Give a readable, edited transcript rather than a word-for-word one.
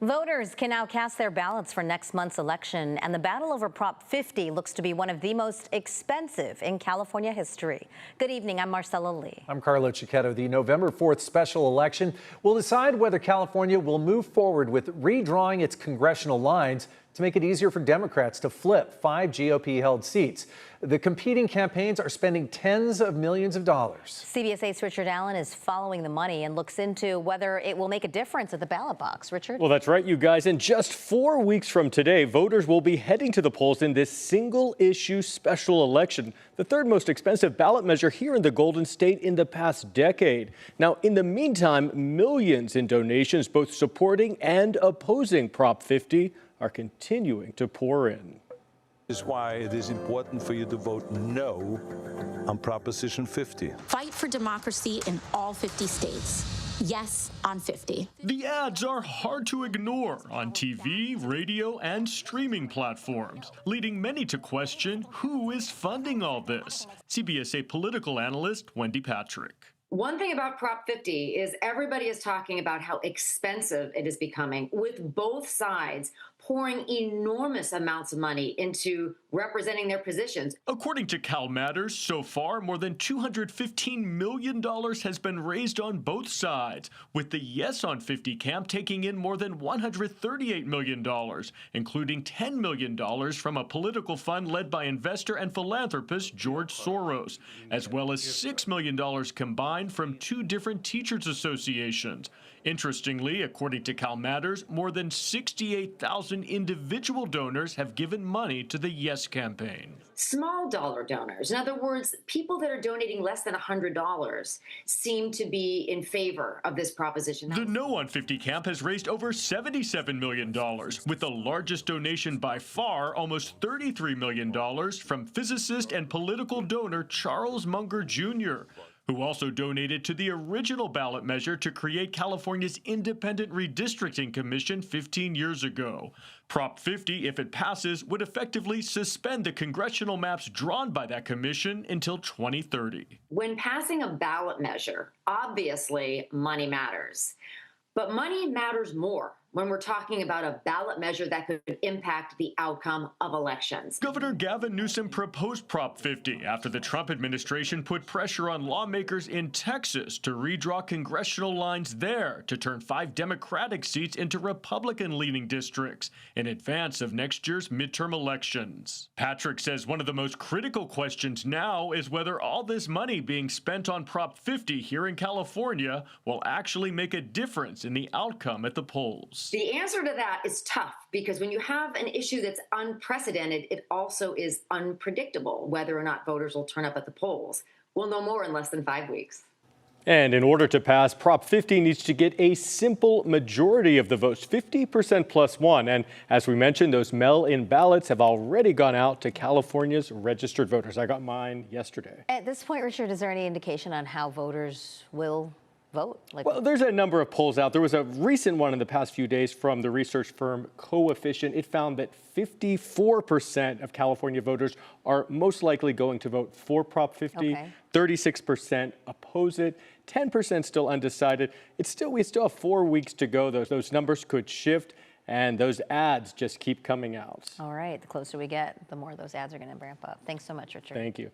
Voters can now cast their ballots for next month's election, and the battle over Prop 50 looks to be one of the most expensive in California history. Good evening, I'm Marcella Lee. I'm Carlo Cicchetto. The November 4th special election will decide whether California will move forward with redrawing its congressional lines to make it easier for Democrats to flip 5 GOP-held seats. The competing campaigns are spending tens of millions of dollars. CBS 8's Richard Allen is following the money and looks into whether it will make a difference at the ballot box. Richard? Well, that's right, you guys. In just 4 weeks from today, voters will be heading to the polls in this single-issue special election, the third most expensive ballot measure here in the Golden State in the past decade. Now, in the meantime, millions in donations, both supporting and opposing Prop 50, are continuing to pour in. This is why it is important for you to vote no on Proposition 50. Fight for democracy in all 50 states. Yes on 50. The ads are hard to ignore on TV, radio, and streaming platforms, leading many to question who is funding all this. CBS 8 political analyst Wendy Patrick. One thing about Prop 50 is everybody is talking about how expensive it is becoming, with both sides pouring enormous amounts of money into representing their positions. According to Cal Matters, so far, more than $215 million has been raised on both sides, with the Yes on 50 camp taking in more than $138 million, including $10 million from a political fund led by investor and philanthropist George Soros, as well as $6 million combined from 2 different teachers' associations. Interestingly, according to Cal Matters, more than 68,000 individual donors have given money to the Yes campaign. Small dollar donors, in other words, people that are donating less than $100, seem to be in favor of this proposition. The No on 50 camp has raised over $77 million, with the largest donation by far, almost $33 million, from physicist and political donor Charles Munger Jr., who also donated to the original ballot measure to create California's independent redistricting commission 15 years ago. Prop 50, if it passes, would effectively suspend the congressional maps drawn by that commission until 2030. When passing a ballot measure, obviously money matters. But money matters more when we're talking about a ballot measure that could impact the outcome of elections. Governor Gavin Newsom proposed Prop 50 after the Trump administration put pressure on lawmakers in Texas to redraw congressional lines there to turn 5 Democratic seats into Republican-leaning districts in advance of next year's midterm elections. Patrick says one of the most critical questions now is whether all this money being spent on Prop 50 here in California will actually make a difference in the outcome at the polls. The answer to that is tough, because when you have an issue that's unprecedented, it also is unpredictable whether or not voters will turn up at the polls. We'll know more in less than 5 weeks. And in order to pass, Prop 50 needs to get a simple majority of the votes, 50% plus 1. And as we mentioned, those mail-in ballots have already gone out to California's registered voters. I got mine yesterday. At this point, Richard, is there any indication on how voters will vote? Well, there's a number of polls out. There was a recent one in the past few days from the research firm Coefficient. It found that 54% of California voters are most likely going to vote for Prop 50. Okay. 36% oppose it. 10% still undecided. We still have 4 weeks to go. Those numbers could shift, and those ads just keep coming out. All right. The closer we get, the more those ads are going to ramp up. Thanks so much, Richard. Thank you.